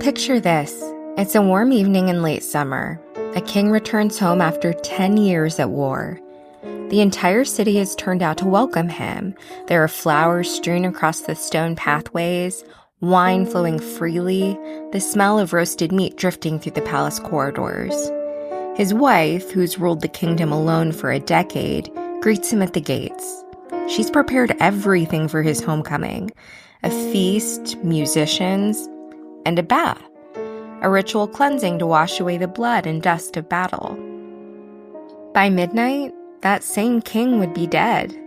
Picture this. It's a warm evening in late summer. A king returns home after 10 years at war. The entire city has turned out to welcome him. There are flowers strewn across the stone pathways, wine flowing freely, the smell of roasted meat drifting through the palace corridors. His wife, who's ruled the kingdom alone for a decade, greets him at the gates. She's prepared everything for his homecoming: a feast, musicians, and a bath, a ritual cleansing to wash away the blood and dust of battle. By midnight, that same king would be dead,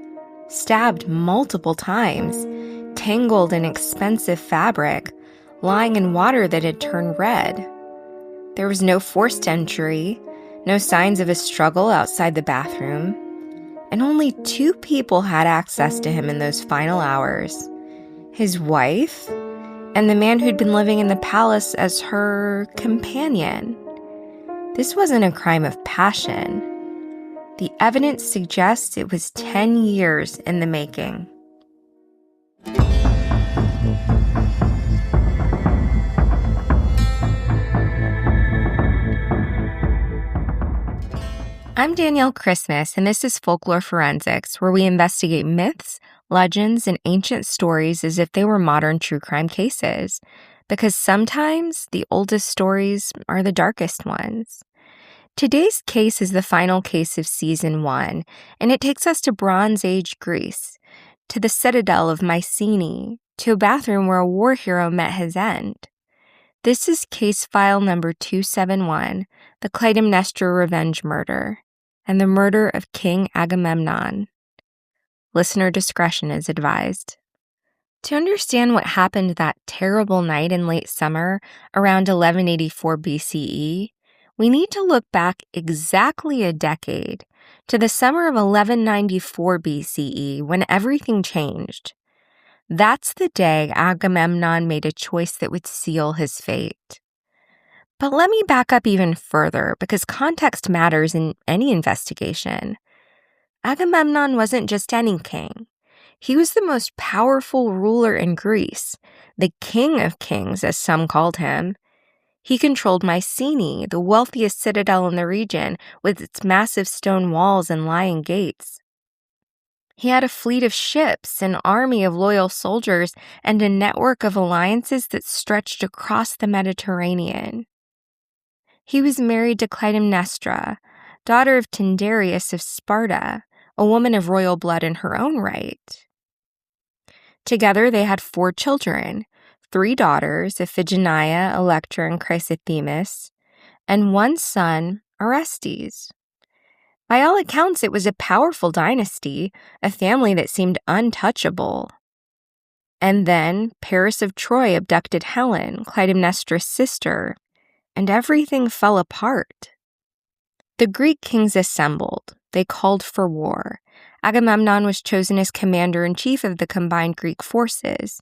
stabbed multiple times, tangled in expensive fabric, lying in water that had turned red. There was no forced entry, no signs of a struggle outside the bathroom, and only 2 people had access to him in those final hours: his wife and the man who'd been living in the palace as her companion. This wasn't a crime of passion. The evidence suggests it was 10 years in the making. I'm Danielle Christmas, and this is Folklore Forensics, where we investigate myths, legends, and ancient stories as if they were modern true crime cases, because sometimes the oldest stories are the darkest ones. Today's case is the final case of Season 1, and it takes us to Bronze Age Greece, to the citadel of Mycenae, to a bathroom where a war hero met his end. This is case file number 271, the Clytemnestra revenge murder, and the murder of King Agamemnon. Listener discretion is advised. To understand what happened that terrible night in late summer around 1184 BCE, we need to look back exactly a decade to the summer of 1194 BCE when everything changed. That's the day Agamemnon made a choice that would seal his fate. But let me back up even further, because context matters in any investigation. Agamemnon wasn't just any king. He was the most powerful ruler in Greece, the king of kings, as some called him. He controlled Mycenae, the wealthiest citadel in the region, with its massive stone walls and lion gates. He had a fleet of ships, an army of loyal soldiers, and a network of alliances that stretched across the Mediterranean. He was married to Clytemnestra, daughter of Tyndareus of Sparta, a woman of royal blood in her own right. Together they had 4 children, 3 daughters, Iphigenia, Electra, and Chrysothemis, and 1 son, Orestes. By all accounts, it was a powerful dynasty, a family that seemed untouchable. And then Paris of Troy abducted Helen, Clytemnestra's sister, and everything fell apart. The Greek kings assembled. They called for war. Agamemnon was chosen as commander-in-chief of the combined Greek forces.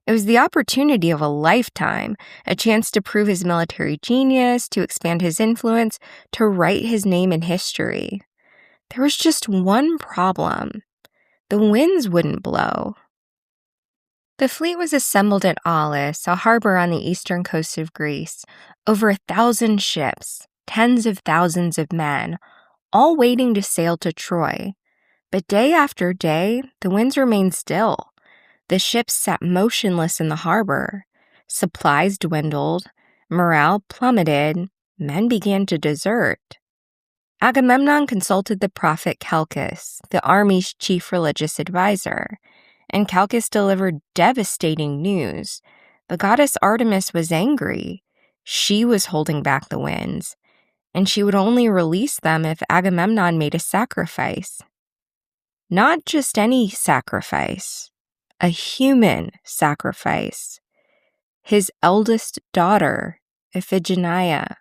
It was the opportunity of a lifetime, a chance to prove his military genius, to expand his influence, to write his name in history. There was just one problem. The winds wouldn't blow. The fleet was assembled at Aulis, a harbor on the eastern coast of Greece. Over 1,000 ships, tens of thousands of men, all waiting to sail to Troy. But day after day, the winds remained still. The ships sat motionless in the harbor. Supplies dwindled, morale plummeted, men began to desert. Agamemnon consulted the prophet Calchas, the army's chief religious advisor, and Calchas delivered devastating news. The goddess Artemis was angry. She was holding back the winds, and she would only release them if Agamemnon made a sacrifice. Not just any sacrifice, a human sacrifice. His eldest daughter, Iphigenia.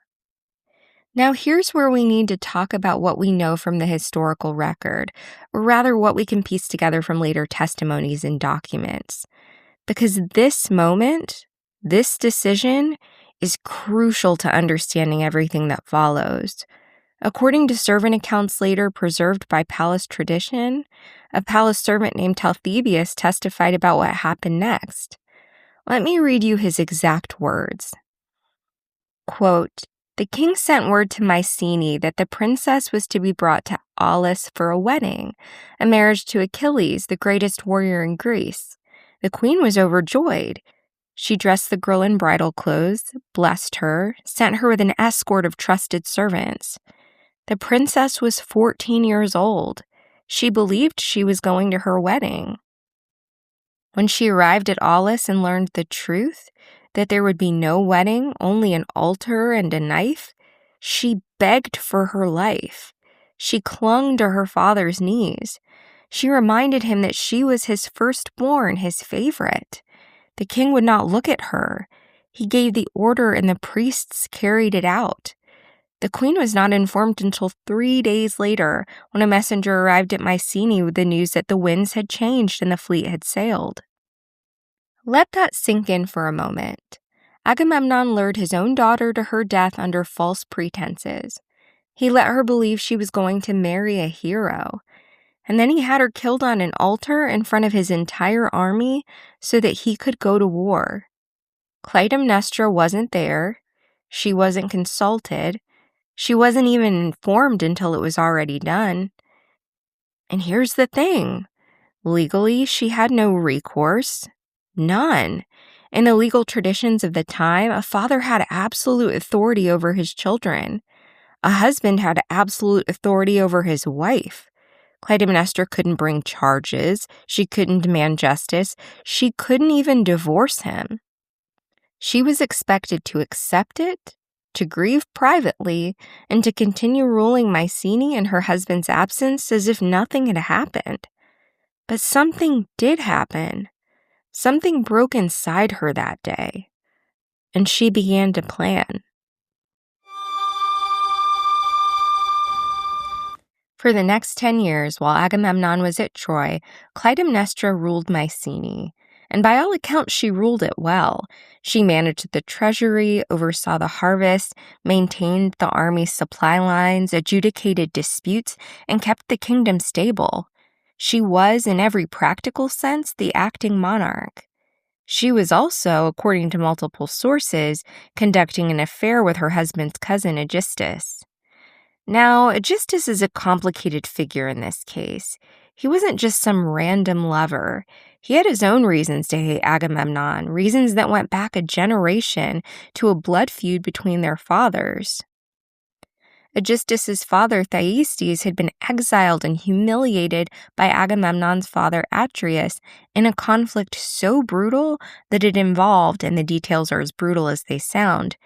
Now here's where we need to talk about what we know from the historical record, or rather what we can piece together from later testimonies and documents. Because this moment, this decision, is crucial to understanding everything that follows. According to servant accounts later preserved by palace tradition, a palace servant named Talthybius testified about what happened next. Let me read you his exact words. Quote, "The king sent word to Mycenae that the princess was to be brought to Aulis for a wedding, a marriage to Achilles, the greatest warrior in Greece. The queen was overjoyed. She dressed the girl in bridal clothes, blessed her, sent her with an escort of trusted servants. The princess was 14 years old. She believed she was going to her wedding. When she arrived at Aulis and learned the truth, that there would be no wedding, only an altar and a knife, she begged for her life. She clung to her father's knees. She reminded him that she was his firstborn, his favorite. The king would not look at her. He gave the order and the priests carried it out. The queen was not informed until 3 days later, when a messenger arrived at Mycenae with the news that the winds had changed and the fleet had sailed." Let that sink in for a moment. Agamemnon lured his own daughter to her death under false pretenses. He let her believe she was going to marry a hero, and then he had her killed on an altar in front of his entire army so that he could go to war. Clytemnestra wasn't there. She wasn't consulted. She wasn't even informed until it was already done. And here's the thing. Legally, she had no recourse. None. In the legal traditions of the time, a father had absolute authority over his children. A husband had absolute authority over his wife. Clytemnestra couldn't bring charges. She couldn't demand justice. She couldn't even divorce him. She was expected to accept it, to grieve privately, and to continue ruling Mycenae in her husband's absence as if nothing had happened. But something did happen. Something broke inside her that day, and she began to plan. For the next 10 years, while Agamemnon was at Troy, Clytemnestra ruled Mycenae, and by all accounts she ruled it well. She managed the treasury, oversaw the harvest, maintained the army's supply lines, adjudicated disputes, and kept the kingdom stable. She was, in every practical sense, the acting monarch. She was also, according to multiple sources, conducting an affair with her husband's cousin Aegisthus. Now, Aegisthus is a complicated figure in this case. He wasn't just some random lover. He had his own reasons to hate Agamemnon, reasons that went back a generation to a blood feud between their fathers. Aegisthus's father, Thyestes, had been exiled and humiliated by Agamemnon's father, Atreus, in a conflict so brutal that it involved, and the details are as brutal as they sound,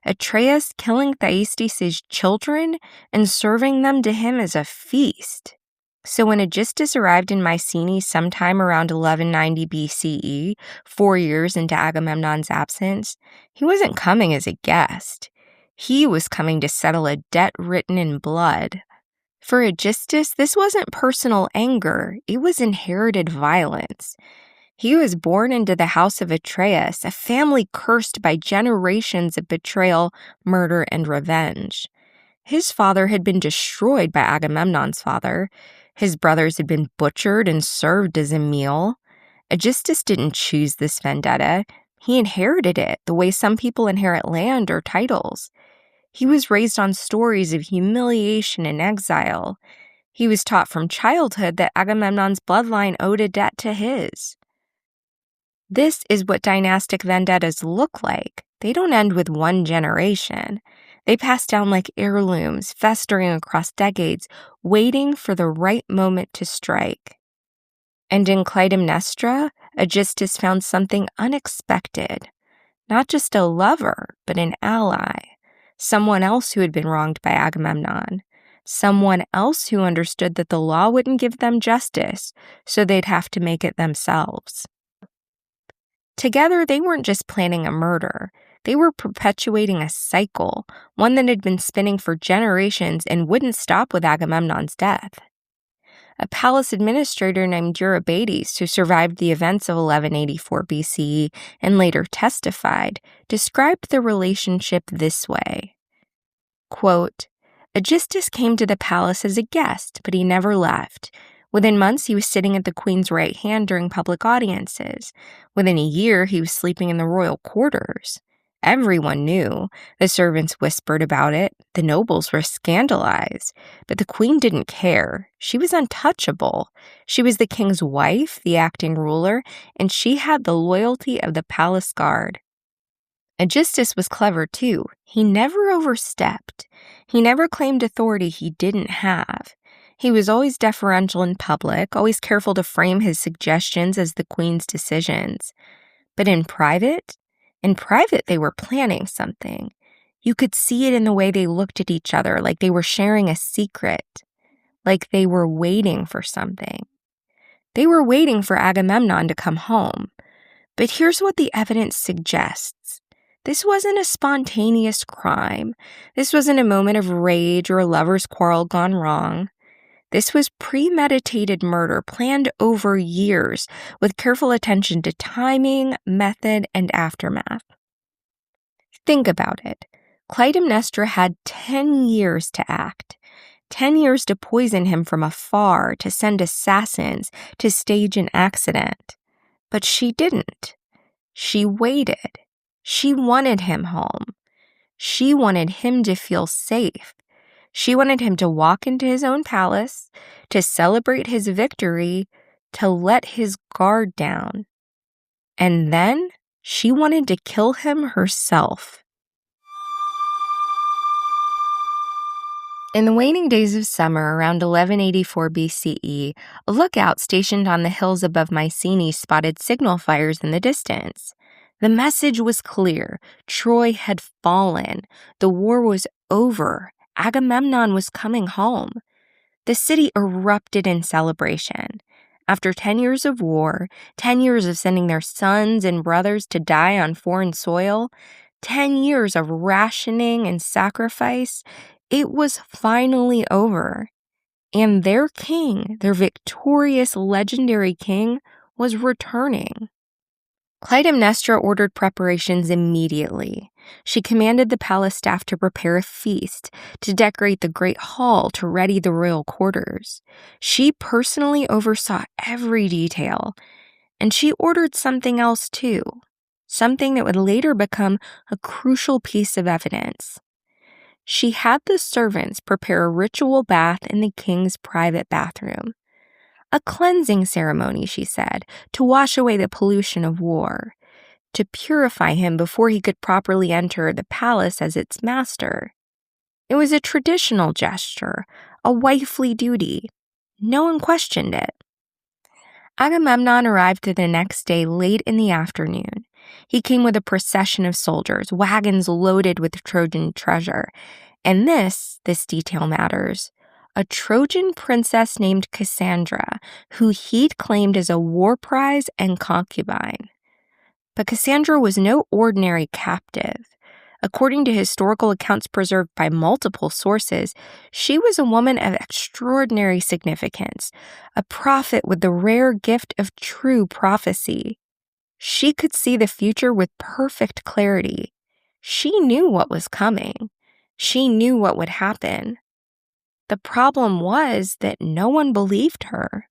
Atreus killing Thyestes' children and serving them to him as a feast. So when Aegisthus arrived in Mycenae sometime around 1190 BCE, 4 years into Agamemnon's absence, he wasn't coming as a guest. He was coming to settle a debt written in blood. For Aegisthus, this wasn't personal anger, it was inherited violence. He was born into the house of Atreus, a family cursed by generations of betrayal, murder, and revenge. His father had been destroyed by Agamemnon's father. His brothers had been butchered and served as a meal. Aegisthus didn't choose this vendetta. He inherited it, the way some people inherit land or titles. He was raised on stories of humiliation and exile. He was taught from childhood that Agamemnon's bloodline owed a debt to his. This is what dynastic vendettas look like. They don't end with one generation. They pass down like heirlooms, festering across decades, waiting for the right moment to strike. And in Clytemnestra, Aegisthus found something unexpected. Not just a lover, but an ally. Someone else who had been wronged by Agamemnon. Someone else who understood that the law wouldn't give them justice, so they'd have to make it themselves. Together, they weren't just planning a murder. They were perpetuating a cycle, one that had been spinning for generations and wouldn't stop with Agamemnon's death. A palace administrator named Eurybates, who survived the events of 1184 BCE and later testified, described the relationship this way. Quote, "Aegisthus came to the palace as a guest, but he never left. Within months, he was sitting at the queen's right hand during public audiences. Within a year, he was sleeping in the royal quarters. Everyone knew. The servants whispered about it. The nobles were scandalized. But the queen didn't care. She was untouchable. She was the king's wife, the acting ruler, and she had the loyalty of the palace guard. Aegisthus was clever too. He never overstepped. He never claimed authority he didn't have. He was always deferential in public, always careful to frame his suggestions as the queen's decisions. But in private they were planning something. You could see it in the way they looked at each other, like they were sharing a secret, like they were waiting for something. They were waiting for Agamemnon to come home. But here's what the evidence suggests. This wasn't a spontaneous crime. This wasn't a moment of rage or a lover's quarrel gone wrong. This was premeditated murder planned over years with careful attention to timing, method, and aftermath. Think about it. Clytemnestra had 10 years to act. 10 years to poison him from afar, to send assassins, to stage an accident. But she didn't. She waited. She wanted him home. She wanted him to feel safe. She wanted him to walk into his own palace, to celebrate his victory, to let his guard down. And then she wanted to kill him herself. In the waning days of summer around 1184 BCE, a lookout stationed on the hills above Mycenae spotted signal fires in the distance. The message was clear. Troy had fallen. The war was over. Agamemnon was coming home. The city erupted in celebration. After 10 years of war, 10 years of sending their sons and brothers to die on foreign soil, 10 years of rationing and sacrifice, it was finally over. And their king, their victorious, legendary king, was returning. Clytemnestra ordered preparations immediately. She commanded the palace staff to prepare a feast, to decorate the great hall, to ready the royal quarters. She personally oversaw every detail. And she ordered something else too, something that would later become a crucial piece of evidence. She had the servants prepare a ritual bath in the king's private bathroom. A cleansing ceremony, she said, to wash away the pollution of war, to purify him before he could properly enter the palace as its master. It was a traditional gesture, a wifely duty. No one questioned it. Agamemnon arrived the next day late in the afternoon. He came with a procession of soldiers, wagons loaded with Trojan treasure. And this detail matters. A Trojan princess named Cassandra, who he'd claimed as a war prize and concubine. But Cassandra was no ordinary captive. According to historical accounts preserved by multiple sources, she was a woman of extraordinary significance, a prophet with the rare gift of true prophecy. She could see the future with perfect clarity. She knew what was coming. She knew what would happen. The problem was that no one believed her.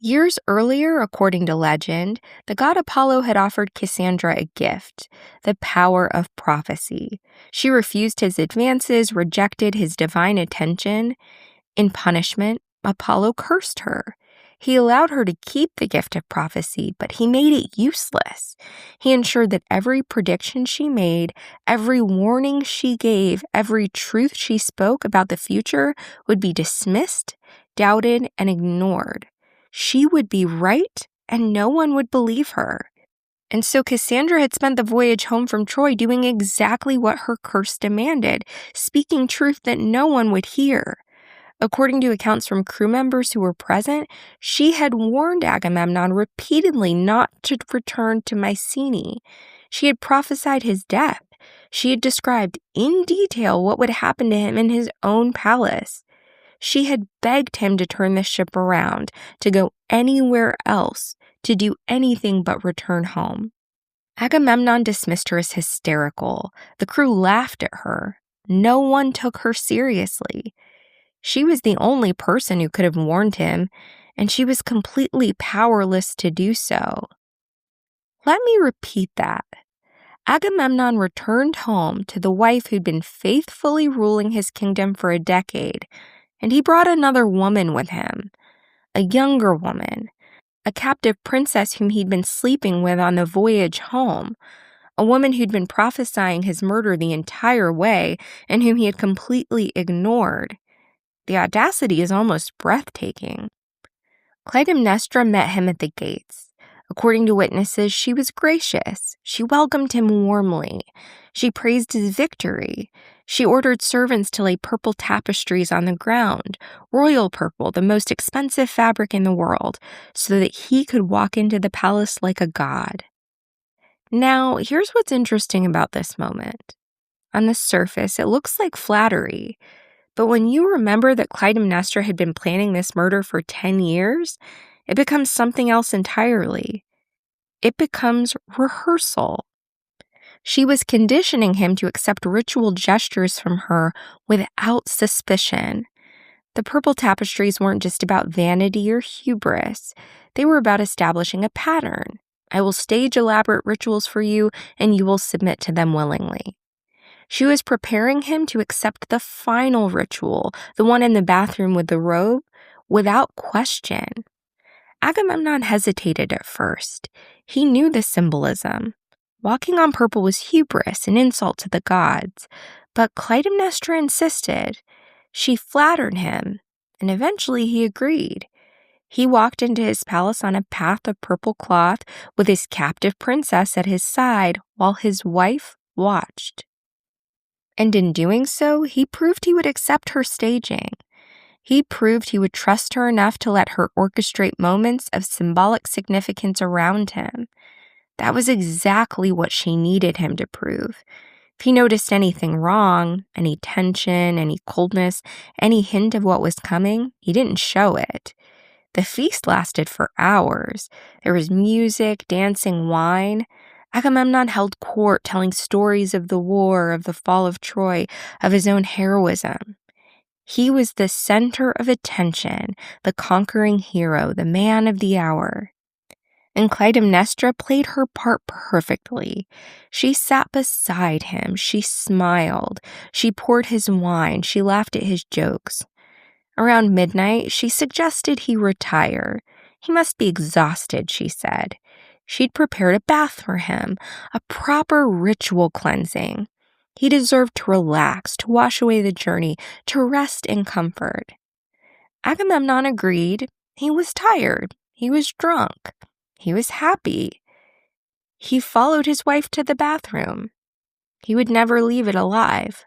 Years earlier, according to legend, the god Apollo had offered Cassandra a gift, the power of prophecy. She refused his advances, rejected his divine attention. In punishment, Apollo cursed her. He allowed her to keep the gift of prophecy, but he made it useless. He ensured that every prediction she made, every warning she gave, every truth she spoke about the future would be dismissed, doubted, and ignored. She would be right, and no one would believe her. And so Cassandra had spent the voyage home from Troy doing exactly what her curse demanded, speaking truth that no one would hear. According to accounts from crew members who were present, she had warned Agamemnon repeatedly not to return to Mycenae. She had prophesied his death. She had described in detail what would happen to him in his own palace. She had begged him to turn the ship around, to go anywhere else, to do anything but return home. Agamemnon dismissed her as hysterical. The crew laughed at her. No one took her seriously. She was the only person who could have warned him, and she was completely powerless to do so. Let me repeat that. Agamemnon returned home to the wife who'd been faithfully ruling his kingdom for a decade, and he brought another woman with him, a younger woman, a captive princess whom he'd been sleeping with on the voyage home, a woman who'd been prophesying his murder the entire way and whom he had completely ignored. The audacity is almost breathtaking. Clytemnestra met him at the gates. According to witnesses, she was gracious. She welcomed him warmly. She praised his victory. She ordered servants to lay purple tapestries on the ground, royal purple, the most expensive fabric in the world, so that he could walk into the palace like a god. Now, here's what's interesting about this moment. On the surface, it looks like flattery. But when you remember that Clytemnestra had been planning this murder for 10 years, it becomes something else entirely. It becomes rehearsal. She was conditioning him to accept ritual gestures from her without suspicion. The purple tapestries weren't just about vanity or hubris. They were about establishing a pattern. I will stage elaborate rituals for you, and you will submit to them willingly. She was preparing him to accept the final ritual, the one in the bathroom with the robe, without question. Agamemnon hesitated at first. He knew the symbolism. Walking on purple was hubris, an insult to the gods. But Clytemnestra insisted. She flattered him, and eventually he agreed. He walked into his palace on a path of purple cloth with his captive princess at his side while his wife watched. And in doing so, he proved he would accept her staging. He proved he would trust her enough to let her orchestrate moments of symbolic significance around him. That was exactly what she needed him to prove. If he noticed anything wrong, any tension, any coldness, any hint of what was coming, he didn't show it. The feast lasted for hours. There was music, dancing, wine. Agamemnon held court, telling stories of the war, of the fall of Troy, of his own heroism. He was the center of attention, the conquering hero, the man of the hour. And Clytemnestra played her part perfectly. She sat beside him, she smiled, she poured his wine, she laughed at his jokes. Around midnight, she suggested he retire. He must be exhausted, she said. She'd prepared a bath for him, a proper ritual cleansing. He deserved to relax, to wash away the journey, to rest in comfort. Agamemnon agreed. He was tired. He was drunk. He was happy. He followed his wife to the bathroom. He would never leave it alive.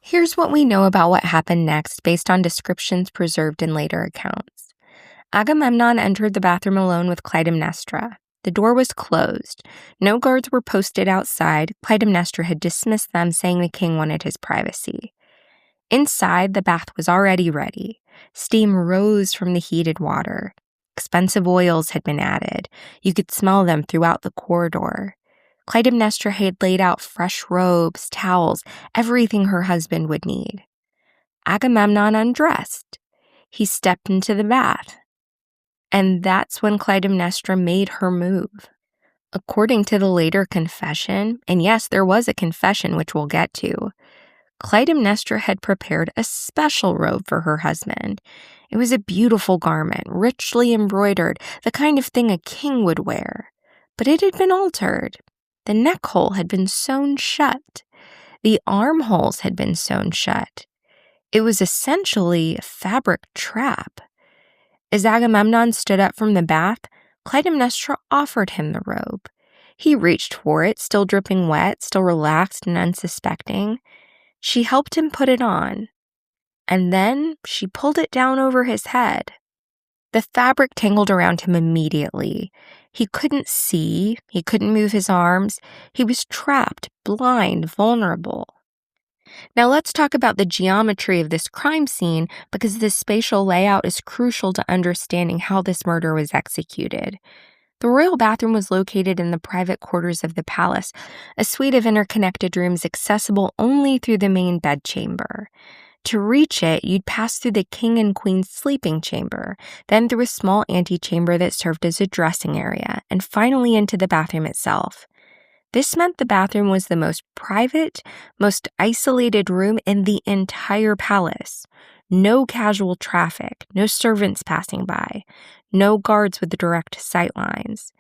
Here's what we know about what happened next based on descriptions preserved in later accounts. Agamemnon entered the bathroom alone with Clytemnestra. The door was closed. No guards were posted outside. Clytemnestra had dismissed them, saying the king wanted his privacy. Inside, the bath was already ready. Steam rose from the heated water. Expensive oils had been added. You could smell them throughout the corridor. Clytemnestra had laid out fresh robes, towels, everything her husband would need. Agamemnon undressed. He stepped into the bath. And that's when Clytemnestra made her move. According to the later confession, and yes, there was a confession which we'll get to, Clytemnestra had prepared a special robe for her husband. It was a beautiful garment, richly embroidered, the kind of thing a king would wear. But it had been altered. The neck hole had been sewn shut. The armholes had been sewn shut. It was essentially a fabric trap. As Agamemnon stood up from the bath, Clytemnestra offered him the robe. He reached for it, still dripping wet, still relaxed and unsuspecting. She helped him put it on, and then she pulled it down over his head. The fabric tangled around him immediately. He couldn't see, he couldn't move his arms. He was trapped, blind, vulnerable. Now let's talk about the geometry of this crime scene, because this spatial layout is crucial to understanding how this murder was executed. The royal bathroom was located in the private quarters of the palace, a suite of interconnected rooms accessible only through the main bedchamber. To reach it, you'd pass through the king and queen's sleeping chamber, then through a small antechamber that served as a dressing area, and finally into the bathroom itself. This meant the bathroom was the most private, most isolated room in the entire palace. No casual traffic, no servants passing by, no guards with direct sight lines.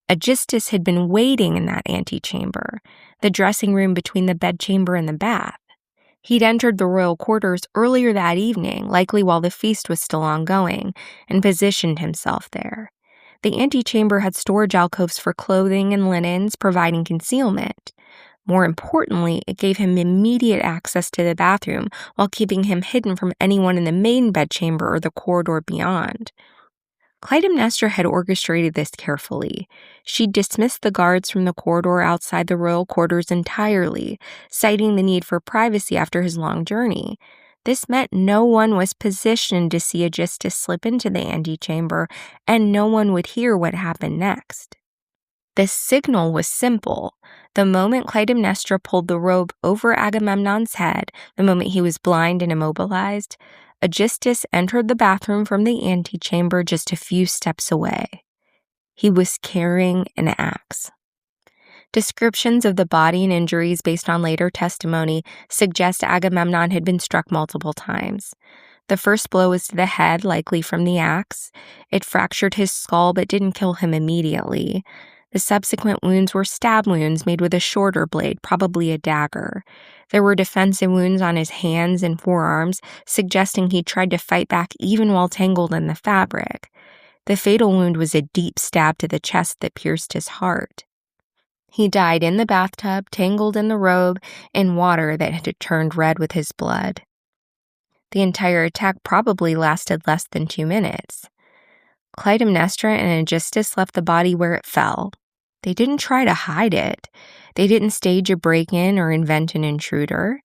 Aegisthus had been waiting in that antechamber, the dressing room between the bedchamber and the bath. He'd entered the royal quarters earlier that evening, likely while the feast was still ongoing, and positioned himself there. The antechamber had storage alcoves for clothing and linens, providing concealment. More importantly, it gave him immediate access to the bathroom while keeping him hidden from anyone in the main bedchamber or the corridor beyond. Clytemnestra had orchestrated this carefully. She dismissed the guards from the corridor outside the royal quarters entirely, citing the need for privacy after his long journey. This meant no one was positioned to see Aegisthus slip into the antechamber, and no one would hear what happened next. The signal was simple. The moment Clytemnestra pulled the robe over Agamemnon's head, the moment he was blind and immobilized, Aegisthus entered the bathroom from the antechamber just a few steps away. He was carrying an axe. Descriptions of the body and injuries based on later testimony suggest Agamemnon had been struck multiple times. The first blow was to the head, likely from the axe. It fractured his skull but didn't kill him immediately. The subsequent wounds were stab wounds made with a shorter blade, probably a dagger. There were defensive wounds on his hands and forearms, suggesting he tried to fight back even while tangled in the fabric. The fatal wound was a deep stab to the chest that pierced his heart. He died in the bathtub, tangled in the robe, in water that had turned red with his blood. The entire attack probably lasted less than 2 minutes. Clytemnestra and Aegisthus left the body where it fell. They didn't try to hide it. They didn't stage a break-in or invent an intruder.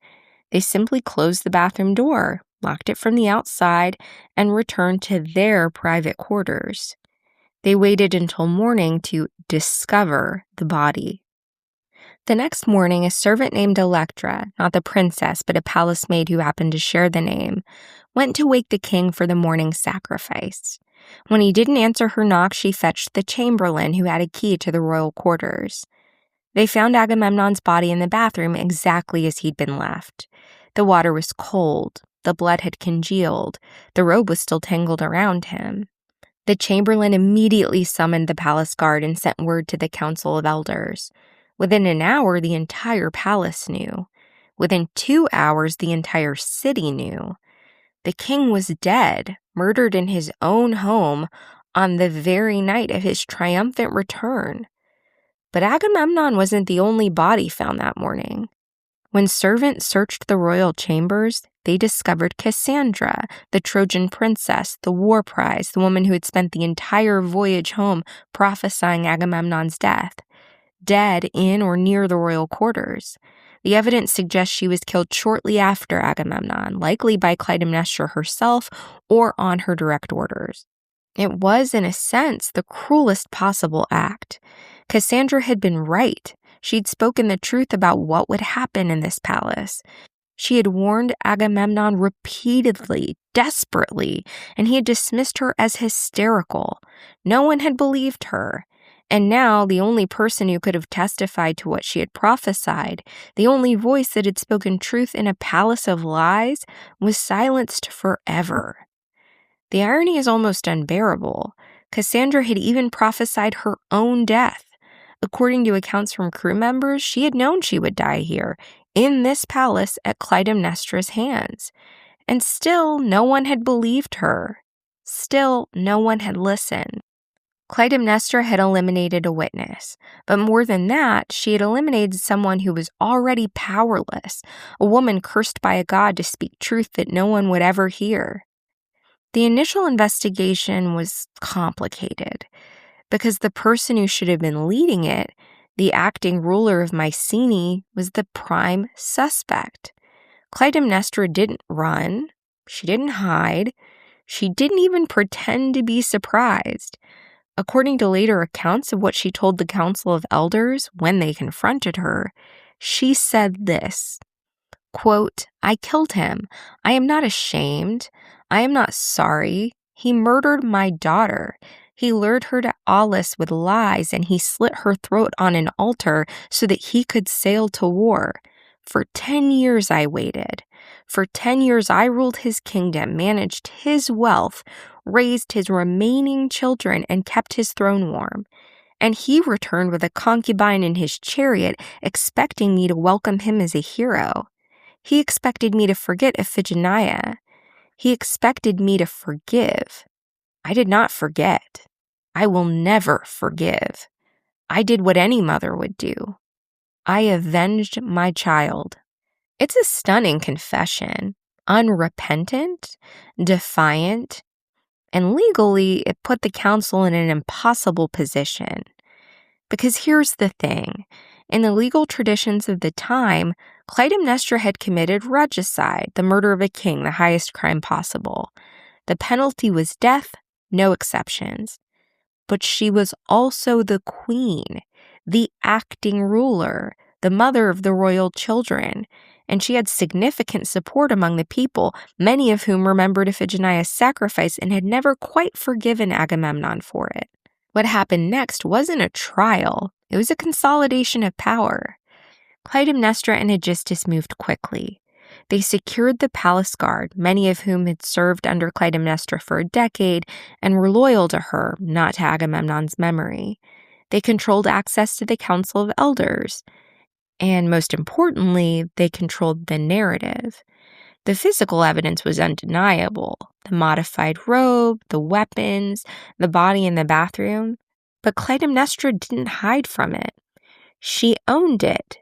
They simply closed the bathroom door, locked it from the outside, and returned to their private quarters. They waited until morning to discover the body. The next morning, a servant named Electra, not the princess but a palace maid who happened to share the name, went to wake the king for the morning sacrifice. When he didn't answer her knock, she fetched the chamberlain who had a key to the royal quarters. They found Agamemnon's body in the bathroom exactly as he'd been left. The water was cold, the blood had congealed, the robe was still tangled around him. The chamberlain immediately summoned the palace guard and sent word to the council of elders. Within an hour, the entire palace knew. Within 2 hours, the entire city knew. The king was dead, murdered in his own home on the very night of his triumphant return. But Agamemnon wasn't the only body found that morning. When servants searched the royal chambers, they discovered Cassandra, the Trojan princess, the war prize, the woman who had spent the entire voyage home prophesying Agamemnon's death, dead in or near the royal quarters. The evidence suggests she was killed shortly after Agamemnon, likely by Clytemnestra herself or on her direct orders. It was, in a sense, the cruelest possible act. Cassandra had been right. She'd spoken the truth about what would happen in this palace. She had warned Agamemnon repeatedly, desperately, and he had dismissed her as hysterical. No one had believed her. And now the only person who could have testified to what she had prophesied, the only voice that had spoken truth in a palace of lies, was silenced forever. The irony is almost unbearable. Cassandra had even prophesied her own death. According to accounts from crew members, she had known she would die here, in this palace at Clytemnestra's hands. And still, no one had believed her. Still, no one had listened. Clytemnestra had eliminated a witness, but more than that, she had eliminated someone who was already powerless, a woman cursed by a god to speak truth that no one would ever hear. The initial investigation was complicated, because the person who should have been leading it, the acting ruler of Mycenae, was the prime suspect. Clytemnestra didn't run, she didn't hide, she didn't even pretend to be surprised. According to later accounts of what she told the Council of Elders when they confronted her, she said this, Quote, "I killed him. I am not ashamed. I am not sorry. He murdered my daughter. He lured her to Aulis with lies, and he slit her throat on an altar so that he could sail to war. For 10 years I waited. For 10 years I ruled his kingdom, managed his wealth, raised his remaining children, and kept his throne warm. And he returned with a concubine in his chariot, expecting me to welcome him as a hero. He expected me to forget Iphigenia. He expected me to forgive. I did not forget. I will never forgive. I did what any mother would do. I avenged my child." It's a stunning confession, unrepentant, defiant, and legally it put the council in an impossible position. Because here's the thing. In the legal traditions of the time, Clytemnestra had committed regicide, the murder of a king, the highest crime possible. The penalty was death, no exceptions. But she was also the queen, the acting ruler, the mother of the royal children, and she had significant support among the people, many of whom remembered Iphigenia's sacrifice and had never quite forgiven Agamemnon for it. What happened next wasn't a trial, it was a consolidation of power. Clytemnestra and Aegisthus moved quickly. They secured the palace guard, many of whom had served under Clytemnestra for a decade and were loyal to her, not to Agamemnon's memory. They controlled access to the Council of Elders. And most importantly, they controlled the narrative. The physical evidence was undeniable. The modified robe, the weapons, the body in the bathroom. But Clytemnestra didn't hide from it. She owned it.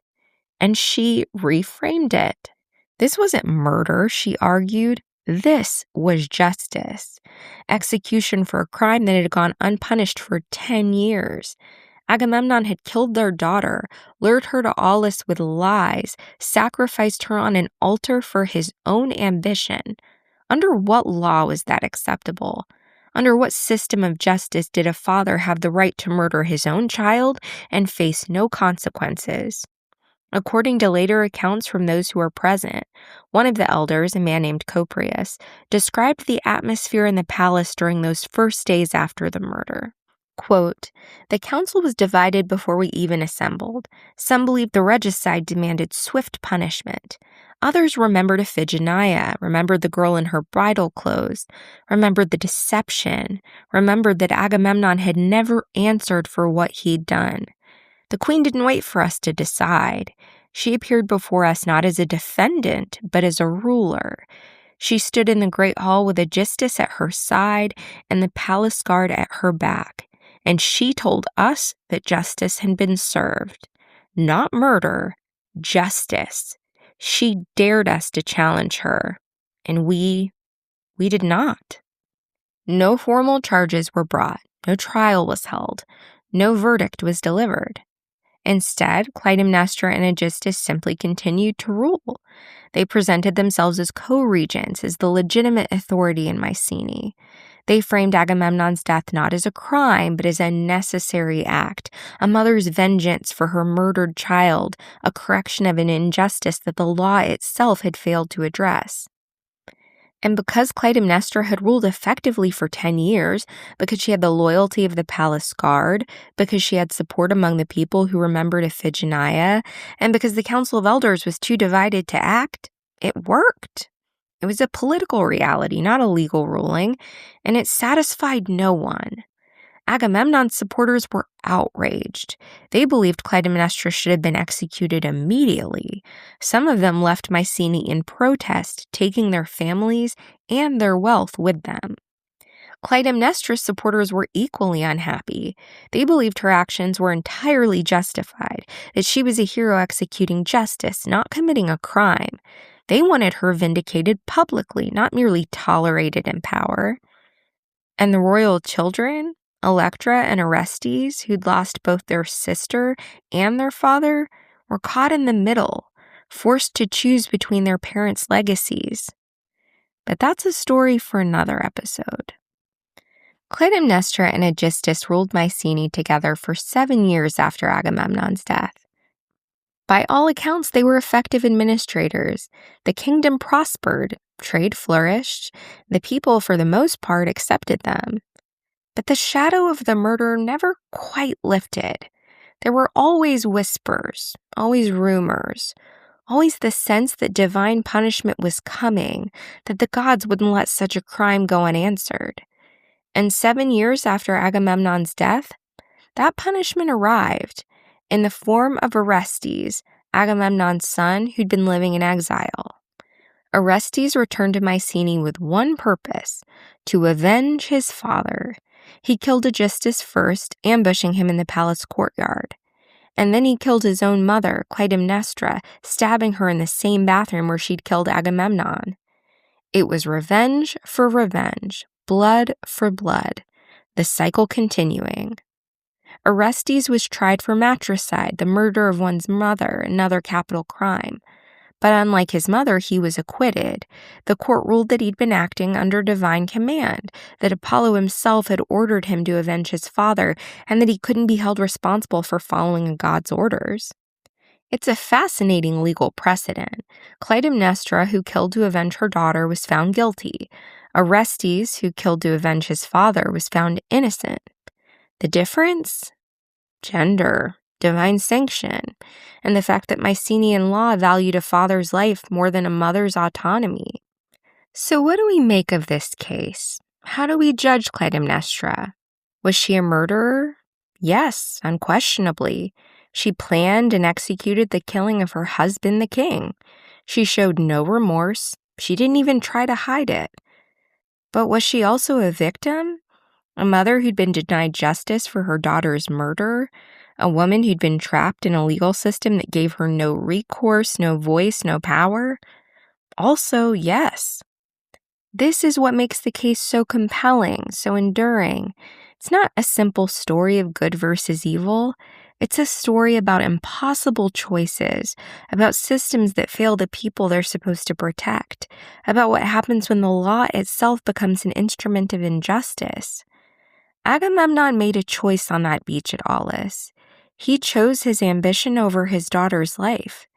And she reframed it. This wasn't murder, she argued. This was justice. Execution for a crime that had gone unpunished for 10 years. Agamemnon had killed their daughter, lured her to Aulis with lies, sacrificed her on an altar for his own ambition. Under what law was that acceptable? Under what system of justice did a father have the right to murder his own child and face no consequences? According to later accounts from those who were present, one of the elders, a man named Coprius, described the atmosphere in the palace during those first days after the murder. Quote, "The council was divided before we even assembled. Some believed the regicide demanded swift punishment. Others remembered Iphigenia, remembered the girl in her bridal clothes, remembered the deception, remembered that Agamemnon had never answered for what he'd done. The queen didn't wait for us to decide. She appeared before us not as a defendant, but as a ruler. She stood in the great hall with Aegisthus at her side and the palace guard at her back, and she told us that justice had been served. Not murder, justice. She dared us to challenge her, and we did not. No formal charges were brought, no trial was held, no verdict was delivered. Instead, Clytemnestra and Aegisthus simply continued to rule. They presented themselves as co-regents, as the legitimate authority in Mycenae. They framed Agamemnon's death not as a crime, but as a necessary act, a mother's vengeance for her murdered child, a correction of an injustice that the law itself had failed to address. And because Clytemnestra had ruled effectively for 10 years, because she had the loyalty of the palace guard, because she had support among the people who remembered Iphigenia, and because the Council of Elders was too divided to act, it worked. It was a political reality, not a legal ruling, and it satisfied no one. Agamemnon's supporters were outraged. They believed Clytemnestra should have been executed immediately. Some of them left Mycenae in protest, taking their families and their wealth with them. Clytemnestra's supporters were equally unhappy. They believed her actions were entirely justified, that she was a hero executing justice, not committing a crime. They wanted her vindicated publicly, not merely tolerated in power. And the royal children, Electra and Orestes, who'd lost both their sister and their father, were caught in the middle, forced to choose between their parents' legacies. But that's a story for another episode. Clytemnestra and Aegisthus ruled Mycenae together for 7 years after Agamemnon's death. By all accounts, they were effective administrators. The kingdom prospered, trade flourished, the people, for the most part, accepted them. But the shadow of the murder never quite lifted. There were always whispers, always rumors, always the sense that divine punishment was coming, that the gods wouldn't let such a crime go unanswered. And 7 years after Agamemnon's death, that punishment arrived in the form of Orestes, Agamemnon's son who'd been living in exile. Orestes returned to Mycenae with one purpose: to avenge his father. He killed Aegisthus first, ambushing him in the palace courtyard. And then he killed his own mother, Clytemnestra, stabbing her in the same bathroom where she'd killed Agamemnon. It was revenge for revenge, blood for blood, the cycle continuing. Orestes was tried for matricide, the murder of one's mother, another capital crime. But unlike his mother, he was acquitted. The court ruled that he'd been acting under divine command, that Apollo himself had ordered him to avenge his father, and that he couldn't be held responsible for following a god's orders. It's a fascinating legal precedent. Clytemnestra, who killed to avenge her daughter, was found guilty. Orestes, who killed to avenge his father, was found innocent. The difference? Gender, divine sanction, and the fact that Mycenaean law valued a father's life more than a mother's autonomy. So what do we make of this case? How do we judge Clytemnestra? Was she a murderer? Yes, unquestionably. She planned and executed the killing of her husband, the king. She showed no remorse. She didn't even try to hide it. But was she also a victim? A mother who'd been denied justice for her daughter's murder? A woman who'd been trapped in a legal system that gave her no recourse, no voice, no power? Also, yes. This is what makes the case so compelling, so enduring. It's not a simple story of good versus evil. It's a story about impossible choices, about systems that fail the people they're supposed to protect, about what happens when the law itself becomes an instrument of injustice. Agamemnon made a choice on that beach at Aulis. He chose his ambition over his daughter's life.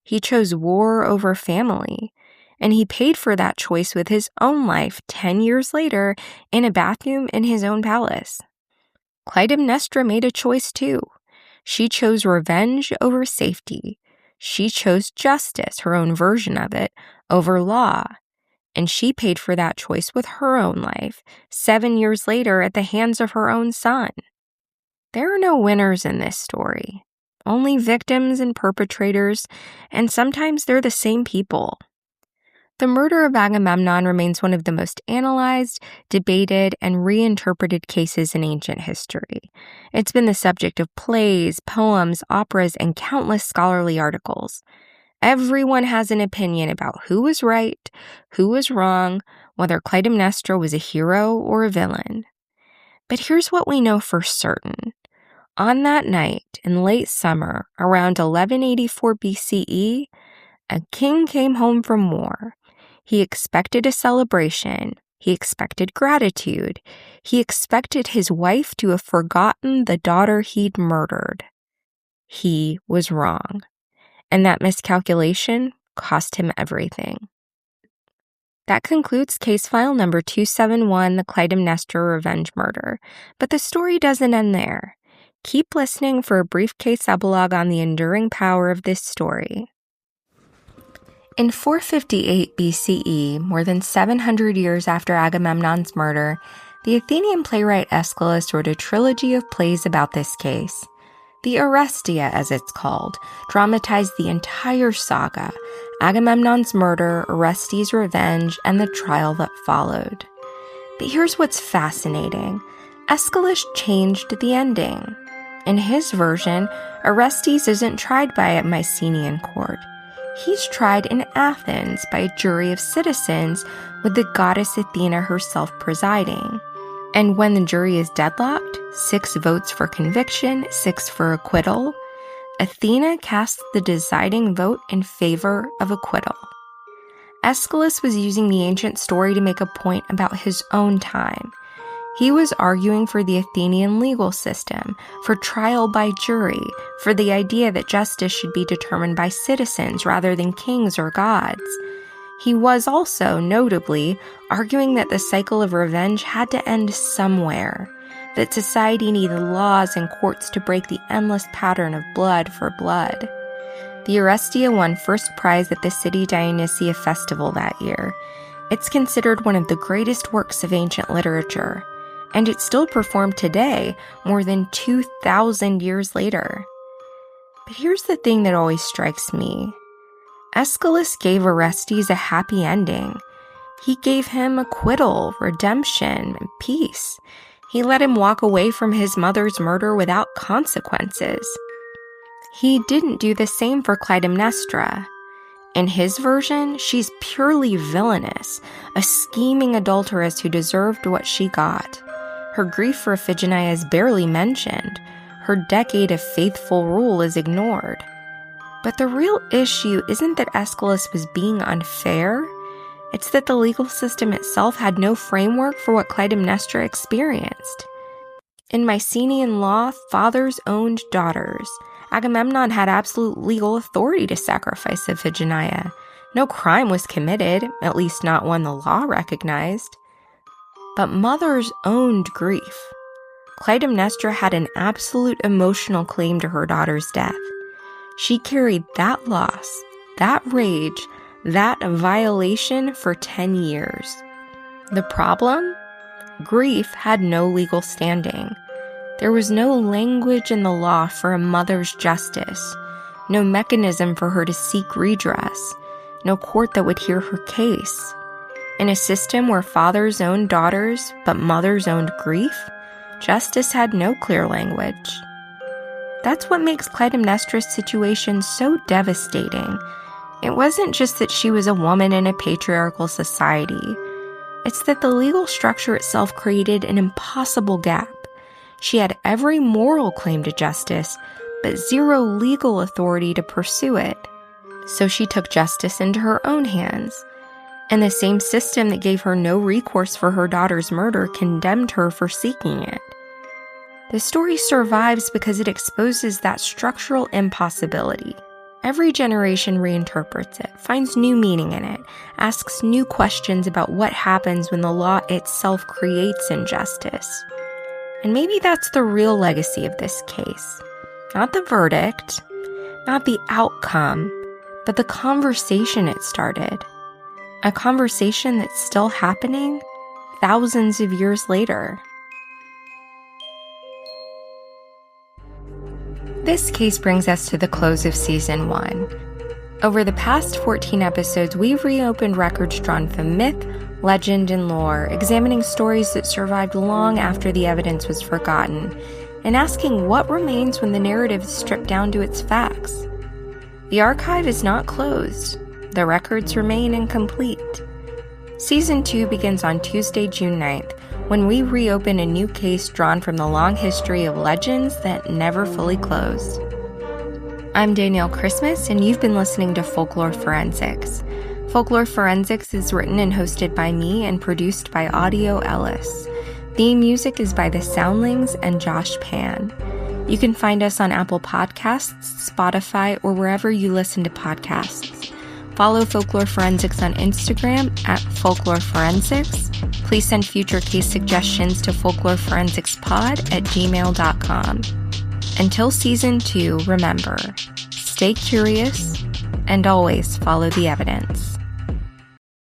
He chose war over family. And he paid for that choice with his own life 10 years later in a bathroom in his own palace. Clytemnestra made a choice too. She chose revenge over safety. She chose justice, her own version of it, over law. And she paid for that choice with her own life, 7 years later at the hands of her own son. There are no winners in this story, only victims and perpetrators, and sometimes they're the same people. The murder of Agamemnon remains one of the most analyzed, debated, and reinterpreted cases in ancient history. It's been the subject of plays, poems, operas, and countless scholarly articles. Everyone has an opinion about who was right, who was wrong, whether Clytemnestra was a hero or a villain. But here's what we know for certain. On that night, in late summer, around 1184 BCE, a king came home from war. He expected a celebration. He expected gratitude. He expected his wife to have forgotten the daughter he'd murdered. He was wrong. And that miscalculation cost him everything. That concludes case file number 271, the Clytemnestra revenge murder. But the story doesn't end there. Keep listening for a brief case epilogue on the enduring power of this story. In 458 BCE, more than 700 years after Agamemnon's murder, the Athenian playwright Aeschylus wrote a trilogy of plays about this case. The Orestia, as it's called, dramatized the entire saga: Agamemnon's murder, Orestes' revenge, and the trial that followed. But here's what's fascinating. Aeschylus changed the ending. In his version, Orestes isn't tried by a Mycenaean court. He's tried in Athens by a jury of citizens, with the goddess Athena herself presiding. And when the jury is deadlocked, 6 votes for conviction, 6 for acquittal, Athena casts the deciding vote in favor of acquittal. Aeschylus was using the ancient story to make a point about his own time. He was arguing for the Athenian legal system, for trial by jury, for the idea that justice should be determined by citizens rather than kings or gods. He was also, notably, arguing that the cycle of revenge had to end somewhere, that society needed laws and courts to break the endless pattern of blood for blood. The Orestia won first prize at the City Dionysia Festival that year. It's considered one of the greatest works of ancient literature, and it's still performed today, more than 2,000 years later. But here's the thing that always strikes me. Aeschylus gave Orestes a happy ending. He gave him acquittal, redemption, and peace. He let him walk away from his mother's murder without consequences. He didn't do the same for Clytemnestra. In his version, she's purely villainous, a scheming adulteress who deserved what she got. Her grief for Iphigenia is barely mentioned. Her decade of faithful rule is ignored. But the real issue isn't that Aeschylus was being unfair. It's that the legal system itself had no framework for what Clytemnestra experienced. In Mycenaean law, fathers owned daughters. Agamemnon had absolute legal authority to sacrifice Iphigenia. No crime was committed, at least not one the law recognized. But mothers owned grief. Clytemnestra had an absolute emotional claim to her daughter's death. She carried that loss, that rage, that violation for 10 years. The problem? Grief had no legal standing. There was no language in the law for a mother's justice, no mechanism for her to seek redress, no court that would hear her case. In a system where fathers owned daughters but mothers owned grief, justice had no clear language. That's what makes Clytemnestra's situation so devastating. It wasn't just that she was a woman in a patriarchal society. It's that the legal structure itself created an impossible gap. She had every moral claim to justice, but zero legal authority to pursue it. So she took justice into her own hands. And the same system that gave her no recourse for her daughter's murder condemned her for seeking it. The story survives because it exposes that structural impossibility. Every generation reinterprets it, finds new meaning in it, asks new questions about what happens when the law itself creates injustice. And maybe that's the real legacy of this case. Not the verdict, not the outcome, but the conversation it started. A conversation that's still happening thousands of years later. This case brings us to the close of Season 1. Over the past 14 episodes, we've reopened records drawn from myth, legend, and lore, examining stories that survived long after the evidence was forgotten, and asking what remains when the narrative is stripped down to its facts. The archive is not closed. The records remain incomplete. Season 2 begins on Tuesday, June 9th, when we reopen a new case drawn from the long history of legends that never fully closed. I'm Danielle Christmas, and you've been listening to Folklore Forensics. Folklore Forensics is written and hosted by me and produced by Audio Ellis. Theme music is by The Soundlings and Josh Pan. You can find us on Apple Podcasts, Spotify, or wherever you listen to podcasts. Follow Folklore Forensics on Instagram at Folklore Forensics. Please send future case suggestions to folkloreforensicspod@gmail.com. Until Season 2, remember, stay curious and always follow the evidence.